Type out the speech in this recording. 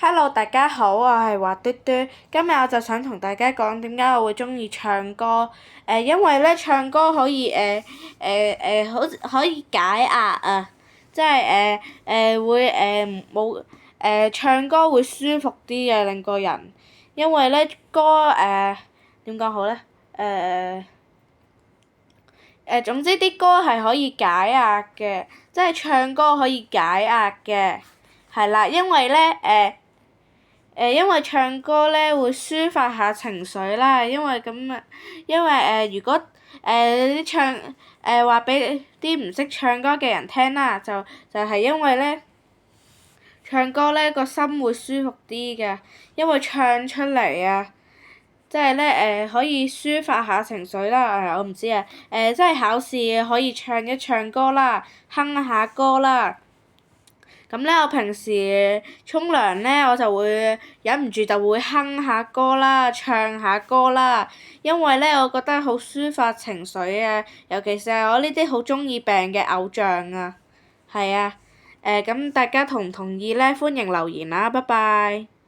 Hello，大家好，我係華嘟嘟，今日我就想同大家講點解我會鍾意唱歌。因為咧唱歌可以好可以解壓啊，即係會冇唱歌會舒服啲嘅令個人，因為咧歌點講好咧總之啲歌係可以解壓嘅，即係唱歌可以解壓嘅，係啦，因為咧因為唱歌咧會抒發下情緒啦，因為如果啲話俾啲唔識唱歌嘅人聽啦，就係因為咧唱歌咧個心會舒服啲嘅，因為唱出嚟啊，即係咧可以抒發下情緒啦，我唔知啊，即係考試可以唱一唱歌啦，哼下歌啦。咁咧，我平時沖涼咧，我就會忍唔住就會哼下歌啦，唱下歌啦，因為咧，我覺得好抒發情緒啊，尤其是係我呢啲好中二病嘅偶像啊，係啊，咁大家同唔同意咧？歡迎留言啦，拜拜。